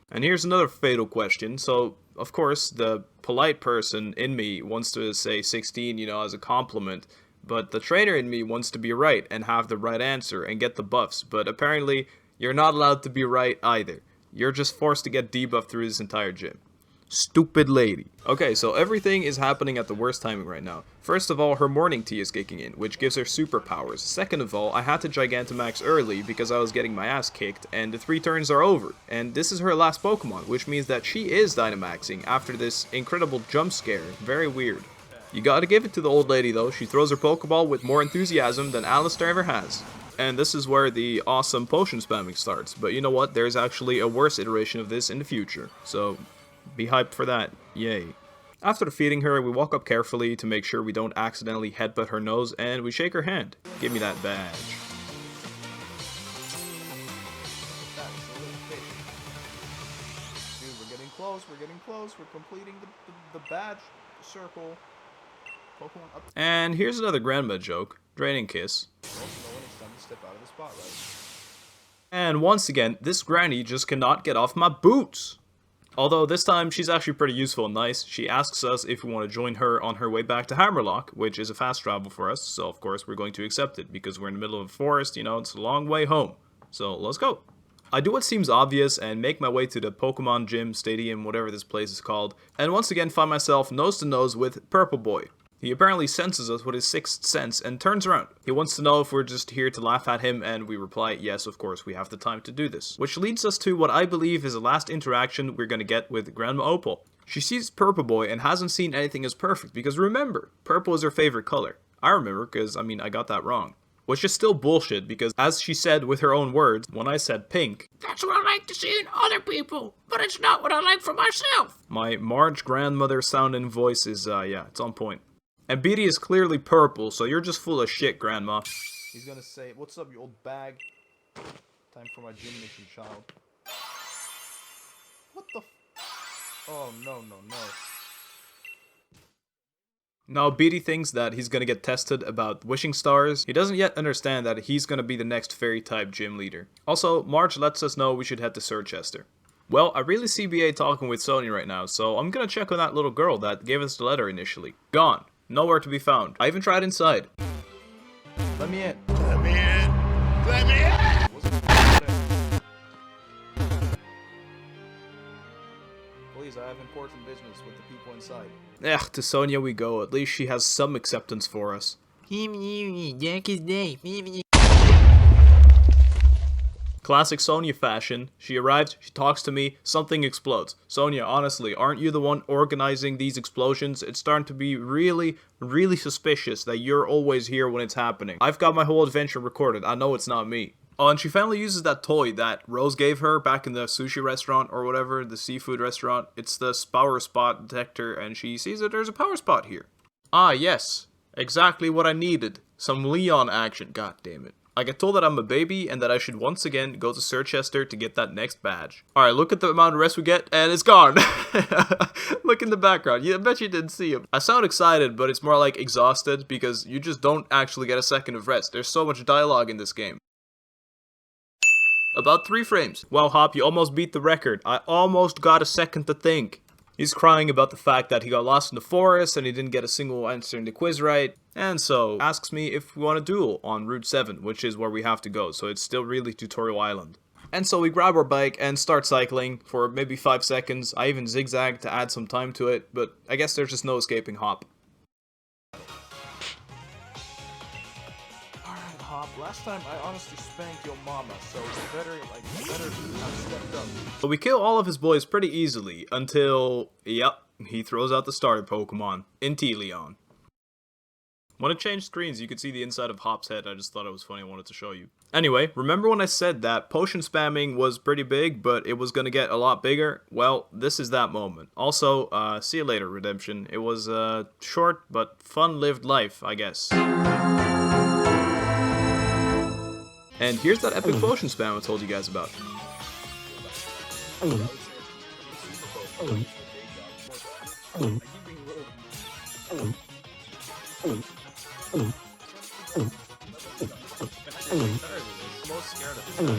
And here's another fatal question. So, of course, the polite person in me wants to say 16, you know, as a compliment. But the trainer in me wants to be right and have the right answer and get the buffs. But apparently, you're not allowed to be right either. You're just forced to get debuffed through this entire gym. Stupid lady. Okay, so everything is happening at the worst timing right now. First of all, her morning tea is kicking in, which gives her superpowers. Second of all, I had to Gigantamax early because I was getting my ass kicked, and the 3 turns are over. And this is her last Pokemon, which means that she is Dynamaxing after this incredible jump scare. Very weird. You gotta give it to the old lady though, she throws her Pokeball with more enthusiasm than Alister ever has. And this is where the awesome potion spamming starts, but you know what, there's actually a worse iteration of this in the future, so be hyped for that, yay. After defeating her, we walk up carefully to make sure we don't accidentally headbutt her nose, and we shake her hand. Give me that badge. Dude, we're getting close, we're completing the badge circle. Pokemon up. And here's another grandma joke, draining kiss. Also know when it's time to step out of the spotlight. And once again, this granny just cannot get off my boots. Although this time she's actually pretty useful and nice. She asks us if we want to join her on her way back to Hammerlocke, which is a fast travel for us, so of course we're going to accept it because we're in the middle of a forest, you know, it's a long way home. So let's go. I do what seems obvious and make my way to the Pokemon Gym, Stadium, whatever this place is called, and once again find myself nose to nose with Purple Boy. He apparently senses us with his 6th sense and turns around. He wants to know if we're just here to laugh at him, and we reply, yes, of course, we have the time to do this. Which leads us to what I believe is the last interaction we're gonna get with Grandma Opal. She sees Purple Boy and hasn't seen anything as perfect, because remember, purple is her favorite color. I remember, because, I mean, I got that wrong. Which is still bullshit, because as she said with her own words, when I said pink, That's what I like to see in other people, but it's not what I like for myself. my Marge grandmother sounding voice is, yeah, it's on point. And Bede is clearly purple, so you're just full of shit, Grandma. He's gonna say, what's up, you old bag? Time for my gym mission, child. What the f... Oh, no. Now, Bede thinks that he's gonna get tested about wishing stars. He doesn't yet understand that he's gonna be the next fairy-type gym leader. Also, Marge lets us know we should head to Circhester. Well, I really see BA talking with Sonya right now, so I'm gonna check on that little girl that gave us the letter initially. Gone. Nowhere to be found. I even tried inside. Let me in. Let me in. Let me in. Please, I have important business with the people inside. Ugh, to Sonya we go. At least she has some acceptance for us. Classic Sonya fashion. She arrives, she talks to me, something explodes. Sonya, honestly, aren't you the one organizing these explosions? It's starting to be really, really suspicious that you're always here when it's happening. I've got my whole adventure recorded. I know it's not me. Oh, and she finally uses that toy that Rose gave her back in the sushi restaurant or whatever, the seafood restaurant. It's the power spot detector, and she sees that there's a power spot here. Ah, yes. Exactly what I needed. Some Leon action. God damn it. I get told that I'm a baby and that I should once again go to Circhester to get that next badge. Alright, look at the amount of rest we get, and it's gone. Look in the background. Yeah, I bet you didn't see him. I sound excited, but it's more like exhausted because you just don't actually get a second of rest. There's so much dialogue in this game. About 3 frames. Wow, Hop, you almost beat the record. I almost got a second to think. He's crying about the fact that he got lost in the forest and he didn't get a single answer in the quiz right. And so, asks me if we want a duel on Route 7, which is where we have to go. So it's still really Tutorial Island. And so we grab our bike and start cycling for maybe 5 seconds. I even zigzag to add some time to it, but I guess there's just no escaping Hop. Alright, Hop, last time I honestly spanked your mama, so you better have stepped up. But we kill all of his boys pretty easily until, yep, he throws out the starter Pokemon, Inteleon. When it changed screens, you could see the inside of Hop's head. I just thought it was funny. I wanted to show you. Anyway, remember when I said that potion spamming was pretty big, but it was going to get a lot bigger? Well, this is that moment. Also, see you later, Redemption. It was a short but fun-lived life, I guess. And here's that epic potion spam I told you guys about.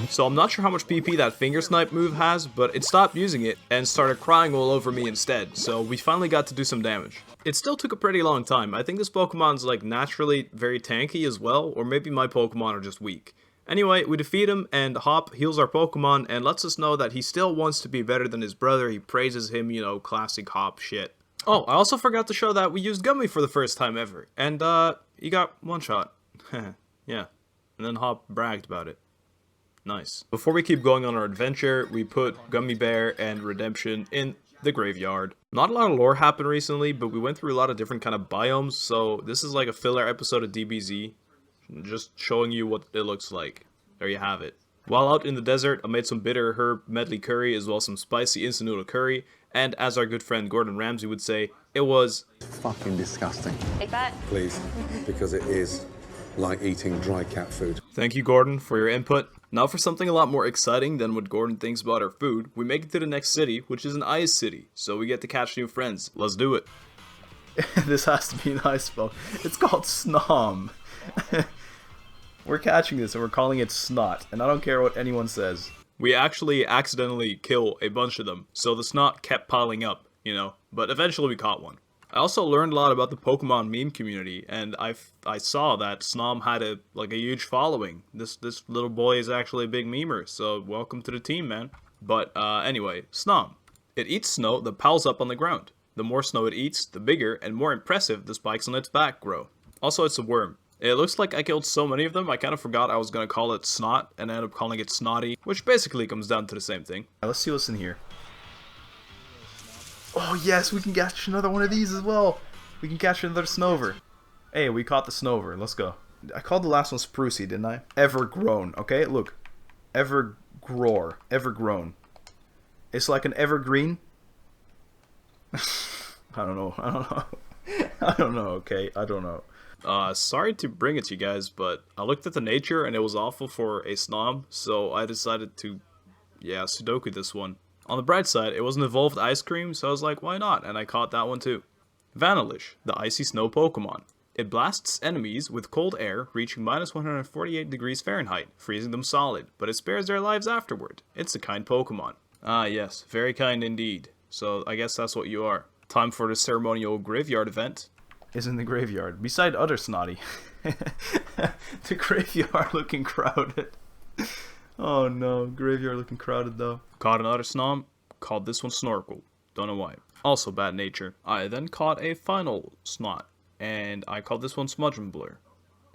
So I'm not sure how much PP that finger snipe move has, but it stopped using it and started crying all over me instead, so we finally got to do some damage. It still took a pretty long time. I think this Pokemon's like naturally very tanky as well, or maybe my Pokemon are just weak. Anyway, we defeat him, and Hop heals our Pokemon and lets us know that he still wants to be better than his brother. He praises him, you know, classic Hop shit. Oh, I also forgot to show that we used Gummy for the first time ever, and he got one shot. Yeah, and then Hop bragged about it. Nice. Before we keep going on our adventure, we put Gummy Bear and Redemption in the graveyard. Not a lot of lore happened recently, but we went through a lot of different kind of biomes, so this is like a filler episode of DBZ. Just showing you what it looks like. There you have it. While out in the desert, I made some bitter herb medley curry as well as some spicy instant noodle curry, and as our good friend Gordon Ramsay would say, it was fucking disgusting. Take that. Please, because it is like eating dry cat food. Thank you, Gordon, for your input. Now for something a lot more exciting than what Gordon thinks about our food, we make it to the next city, which is an ice city, so we get to catch new friends. Let's do it. This has to be an ice spell. It's called Snom. We're catching this and we're calling it Snot, and I don't care what anyone says. We actually accidentally kill a bunch of them, so the Snot kept piling up, you know, but eventually we caught one. I also learned a lot about the Pokemon meme community, and I saw that Snom had a huge following. This little boy is actually a big memer, so welcome to the team, man. But anyway, Snom. It eats snow that piles up on the ground. The more snow it eats, the bigger and more impressive the spikes on its back grow. Also, it's a worm. It looks like I killed so many of them, I kind of forgot I was going to call it Snot, and I ended up calling it Snotty, which basically comes down to the same thing. Let's see what's in here. Oh yes, we can catch another one of these as well. We can catch another Snover. Hey, we caught the Snover. Let's go. I called the last one Sprucey, didn't I? Evergrown, okay? Look. Evergrower. Evergrown. It's like an evergreen. I don't know. I don't know, okay? I don't know. Sorry to bring it to you guys, but I looked at the nature and it was awful for a Snom, so I decided to, Sudoku this one. On the bright side, it was an evolved ice cream, so I was like, why not? And I caught that one too. Vanillish, the icy snow Pokemon. It blasts enemies with cold air reaching minus 148 degrees Fahrenheit, freezing them solid, but it spares their lives afterward. It's a kind Pokemon. Ah yes, very kind indeed. So I guess that's what you are. Time for the ceremonial graveyard event. Is in the graveyard, beside other Snotty. The graveyard looking crowded. Oh no, graveyard looking crowded though. Caught another Snom, called this one Snorkel. Don't know why. Also bad nature. I then caught a final Snot, and I called this one Smudgemumbler.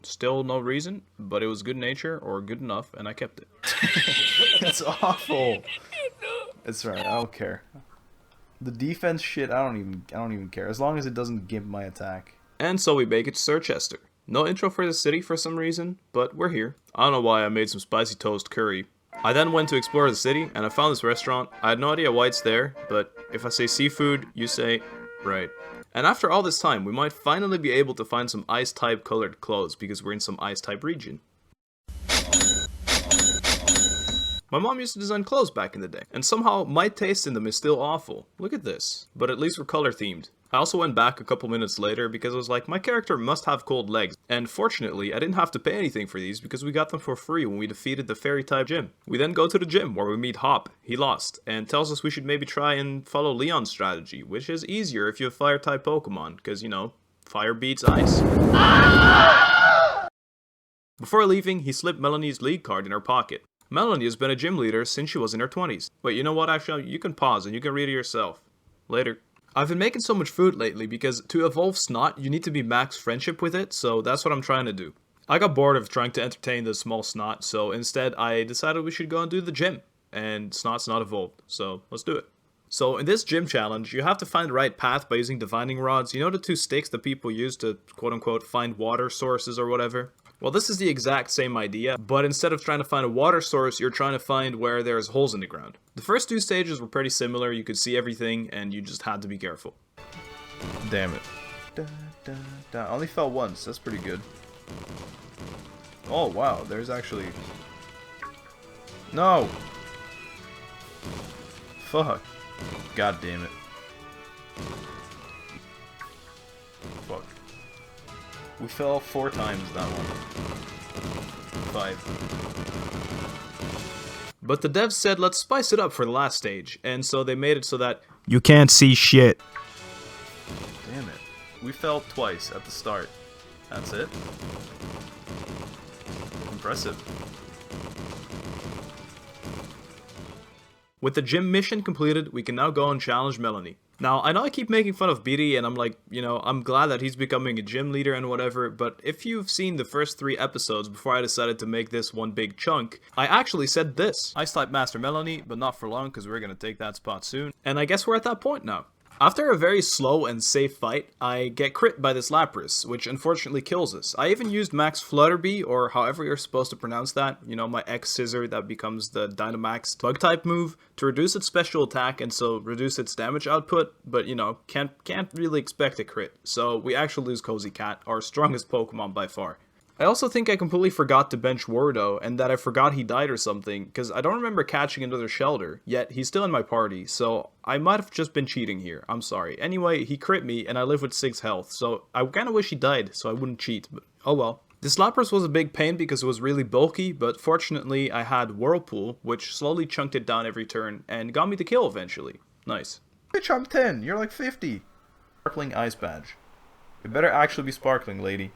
Still no reason, but it was good nature, or good enough, and I kept it. That's awful. It's alright, I don't care. The defense shit, I don't even care. As long as it doesn't gimp my attack. And so we make it to Circhester. No intro for the city for some reason, but we're here. I don't know why I made some spicy toast curry. I then went to explore the city, and I found this restaurant. I had no idea why it's there, but if I say seafood, you say, right. And after all this time, we might finally be able to find some ice-type colored clothes, because we're in some ice-type region. My mom used to design clothes back in the day, and somehow my taste in them is still awful. Look at this. But at least we're color themed. I also went back a couple minutes later because I was like, my character must have cold legs. And fortunately, I didn't have to pay anything for these because we got them for free when we defeated the fairy type gym. We then go to the gym where we meet Hop. He lost, and tells us we should maybe try and follow Leon's strategy, which is easier if you have fire type Pokemon, because you know, fire beats ice. Before leaving, he slipped Melony's league card in her pocket. Melony has been a gym leader since she was in her 20s. Wait, you know what? Actually, you can pause and you can read it yourself. Later. I've been making so much food lately because to evolve Snot, you need to be max friendship with it, so that's what I'm trying to do. I got bored of trying to entertain the small Snot, so instead I decided we should go and do the gym. And Snot's not evolved, so let's do it. So in this gym challenge, you have to find the right path by using divining rods. You know the two sticks that people use to quote-unquote find water sources or whatever? Well, this is the exact same idea, but instead of trying to find a water source, you're trying to find where there's holes in the ground. The first two stages were pretty similar, you could see everything, and you just had to be careful. Damn it. I only fell once, that's pretty good. Oh wow, there's actually... No! Fuck. God damn it. Fuck. We fell 4 times that one. 5. But the devs said let's spice it up for the last stage, and so they made it so that You can't see shit. Damn it. We fell twice at the start. That's it. Impressive. with the gym mission completed, we can now go and challenge Melony. Now, I know I keep making fun of Bede, and I'm like, you know, I'm glad that he's becoming a gym leader and whatever, but if you've seen the first 3 episodes before I decided to make this one big chunk, I actually said this. Ice-type Master Melony, but not for long, because we're going to take that spot soon. And I guess we're at that point now. After a very slow and safe fight, I get crit by this Lapras, which unfortunately kills us. I even used Max Flutterby, or however you're supposed to pronounce that, you know, my X-Scissor that becomes the Dynamax Bug-type move, to reduce its special attack and so reduce its damage output, but you know, can't really expect a crit. So we actually lose Cozy Cat, our strongest Pokemon by far. I also think I completely forgot to bench Wardo, and that I forgot he died or something, because I don't remember catching another Shelter, yet he's still in my party, so I might have just been cheating here, I'm sorry. Anyway, he crit me, and I live with 6 health, so I kinda wish he died, so I wouldn't cheat, but oh well. This Lapras was a big pain because it was really bulky, but fortunately I had Whirlpool, which slowly chunked it down every turn, and got me the kill eventually. Nice. Bitch, I'm 10, you're like 50. Sparkling Ice Badge. It better actually be sparkling, lady.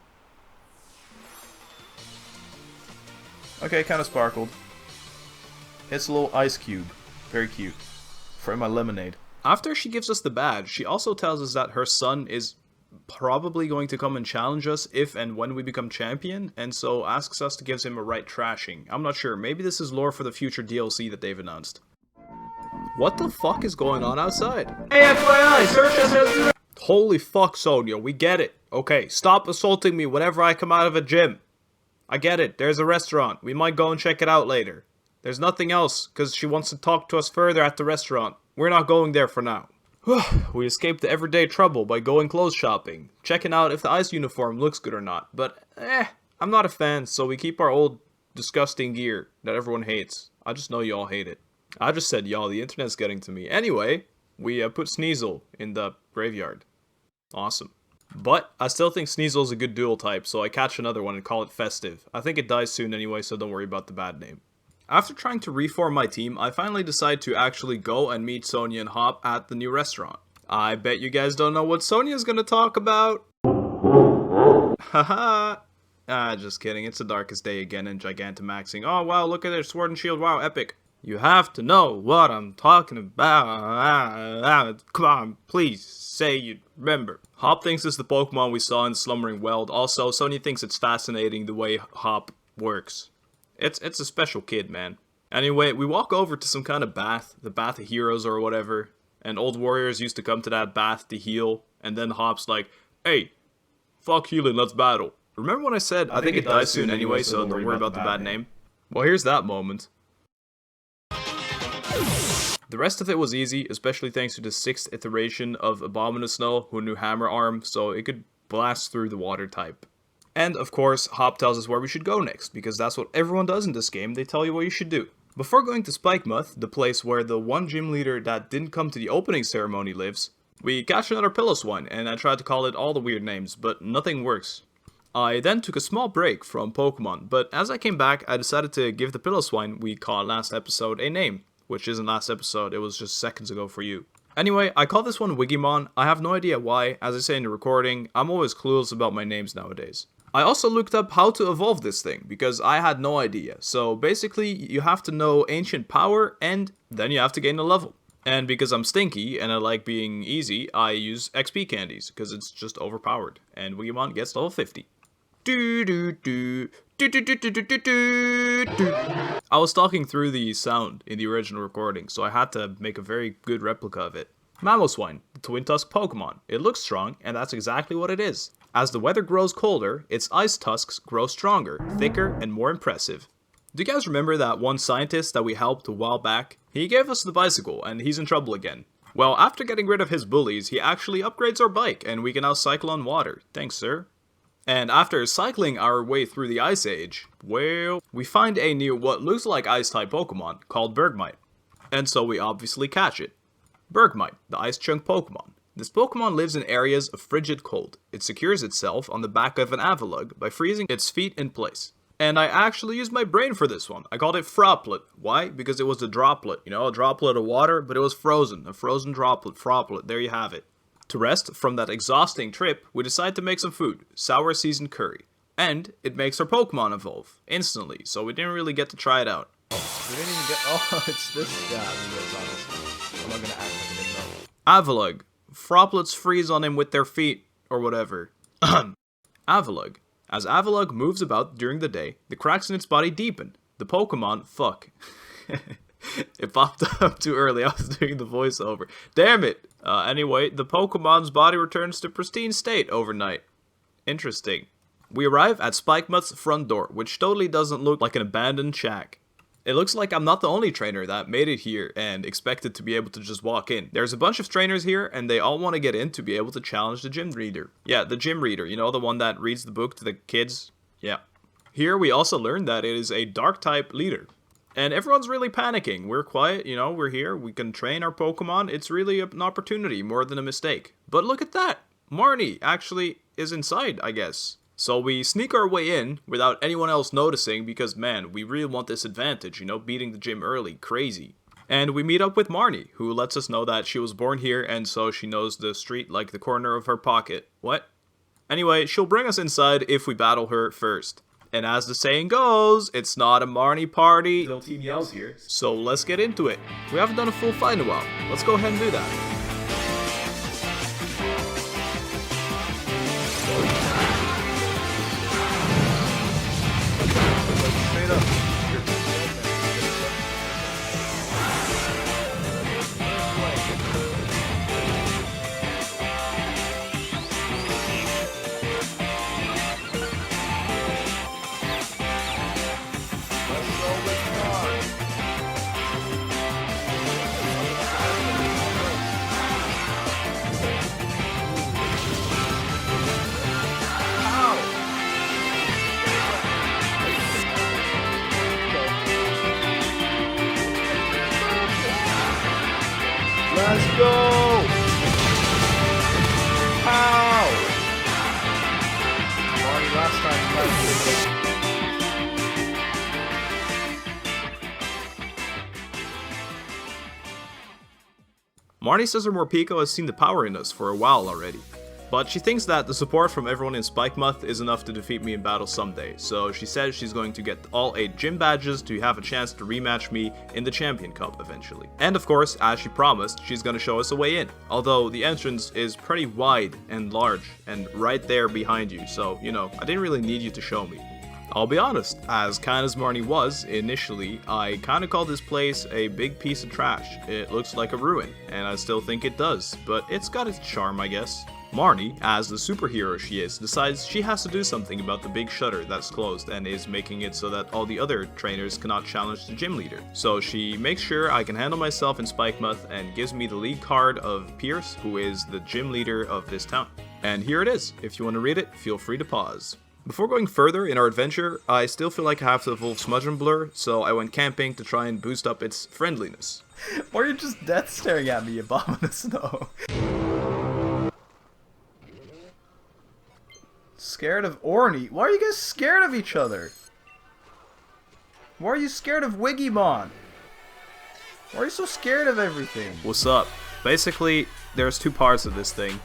Okay, kind of sparkled. It's a little ice cube. Very cute. For my lemonade. After she gives us the badge, she also tells us that her son is probably going to come and challenge us if and when we become champion, and so asks us to give him a right trashing. I'm not sure, maybe this is lore for the future DLC that they've announced. What the fuck is going on outside? Hey, FYI, Circhester! Holy fuck, Sonia, we get it. Okay, stop assaulting me whenever I come out of a gym. I get it, there's a restaurant. We might go and check it out later. There's nothing else, because she wants to talk to us further at the restaurant. We're not going there for now. We escaped the everyday trouble by going clothes shopping, checking out if the ice uniform looks good or not, but I'm not a fan, so we keep our old disgusting gear that everyone hates. I just know y'all hate it. I just said y'all, the internet's getting to me. Anyway, we put Sneasel in the graveyard. Awesome. But I still think Sneasel's a good dual type, so I catch another one and call it Festive. I think it dies soon anyway, so don't worry about the bad name. After trying to reform my team, I finally decide to actually go and meet Sonia and Hop at the new restaurant. I bet you guys don't know what Sonia's gonna talk about. Haha. Just kidding. It's the darkest day again in Gigantamaxing. Oh wow, look at their sword and shield. Wow, epic. You have to know what I'm talking about. Come on, please say you remember. Hop thinks it's the Pokemon we saw in Slumbering Weld. Also, Sonia thinks it's fascinating the way Hop works. It's a special kid, man. Anyway, we walk over to some kind of bath, the Bath of Heroes or whatever, and old warriors used to come to that bath to heal, and then Hop's like, hey, fuck healing, let's battle. Remember when I said, I think it dies soon anyway, so don't worry about the bad name? Well, here's that moment. The rest of it was easy, especially thanks to the 6th iteration of Abominusno, who knew Hammer Arm, so it could blast through the water type. And, of course, Hop tells us where we should go next, because that's what everyone does in this game, they tell you what you should do. Before going to Spikemuth, the place where the one gym leader that didn't come to the opening ceremony lives, we catch another Piloswine, and I tried to call it all the weird names, but nothing works. I then took a small break from Pokemon, but as I came back, I decided to give the Piloswine we caught last episode a name, which isn't last episode, it was just seconds ago for you. Anyway, I call this one Wigimon. I have no idea why, as I say in the recording, I'm always clueless about my names nowadays. I also looked up how to evolve this thing, because I had no idea. So basically, you have to know Ancient Power, and then you have to gain a level. And because I'm stinky, and I like being easy, I use XP candies, because it's just overpowered. And Wigimon gets level 50. I was talking through the sound in the original recording, so I had to make a very good replica of it. Mamoswine, the Twin Tusk Pokemon. It looks strong, and that's exactly what it is. As the weather grows colder, its ice tusks grow stronger, thicker, and more impressive. Do you guys remember that one scientist that we helped a while back? He gave us the bicycle, and he's in trouble again. Well, after getting rid of his bullies, he actually upgrades our bike, and we can now cycle on water. Thanks, sir. And after cycling our way through the Ice Age, well, we find a new what looks like Ice-type Pokemon called Bergmite. And so we obviously catch it. Bergmite, the Ice Chunk Pokemon. This Pokemon lives in areas of frigid cold. It secures itself on the back of an Avalugg by freezing its feet in place. And I actually used my brain for this one. I called it Froplet. Why? Because it was a droplet. You know, a droplet of water, but it was frozen. A frozen droplet, Froplet. There you have it. To rest from that exhausting trip, we decide to make some food, sour seasoned curry. And it makes our Pokemon evolve, instantly, so we didn't really get to try it out. We didn't even get. Oh, it's this guy. I'm not gonna act like I didn't know. Avalugg. Froplets freeze on him with their feet, or whatever. Avalugg. As Avalugg moves about during the day, the cracks in its body deepen. The Pokemon, fuck. It popped up too early, I was doing the voiceover. Damn it! Anyway, the Pokemon's body returns to pristine state overnight. Interesting. We arrive at Spikemuth's front door, which totally doesn't look like an abandoned shack. It looks like I'm not the only trainer that made it here and expected to be able to just walk in. There's a bunch of trainers here, and they all want to get in to be able to challenge the gym reader. Yeah, the gym reader, you know, the one that reads the book to the kids? Yeah. Here we also learn that it is a Dark-type leader. And everyone's really panicking. We're quiet, you know, we're here, we can train our Pokemon. It's really an opportunity more than a mistake. But look at that! Marnie actually is inside, I guess. So we sneak our way in without anyone else noticing because, man, we really want this advantage, you know, beating the gym early, crazy. And we meet up with Marnie, who lets us know that she was born here and so she knows the street like the corner of her pocket. What? Anyway, she'll bring us inside if we battle her first. And as the saying goes, it's not a Marnie party. Little team yells here. So let's get into it. We haven't done a full fight in a while. Let's go ahead and do that. Straight up. Marnie says her Morpeko has seen the power in us for a while already, but she thinks that the support from everyone in Spikemuth is enough to defeat me in battle someday, so she says she's going to get all 8 gym badges to have a chance to rematch me in the Champion Cup eventually. And of course, as she promised, she's going to show us a way in, although the entrance is pretty wide and large and right there behind you, so you know, I didn't really need you to show me. I'll be honest, as kind as Marnie was initially, I kinda called this place a big piece of trash. It looks like a ruin, and I still think it does, but it's got its charm, I guess. Marnie, as the superhero she is, decides she has to do something about the big shutter that's closed and is making it so that all the other trainers cannot challenge the gym leader. So she makes sure I can handle myself in Spikemuth and gives me the lead card of Pierce, who is the gym leader of this town. And here it is. If you want to read it, feel free to pause. Before going further in our adventure, I still feel like I have to evolve Smudge and Blur, so I went camping to try and boost up its friendliness. Or you're just death staring at me, you bomb in the snow. Scared of Orny? Why are you guys scared of each other? Why are you scared of Wiggymon? Why are you so scared of everything? What's up? Basically, there's 2 parts of this thing.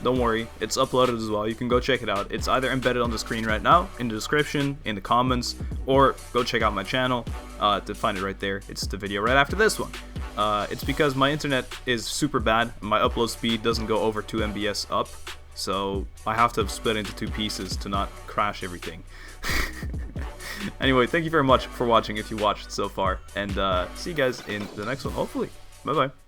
Don't worry, it's uploaded as well, you can go check it out. It's either embedded on the screen right now, in the description, in the comments, or go check out my channel to find it right there. It's the video right after this one. It's because my internet is super bad, my upload speed doesn't go over 2 MBs up, so I have to split into 2 pieces to not crash everything. Anyway, thank you very much for watching if you watched so far, and see you guys in the next one, hopefully. Bye bye.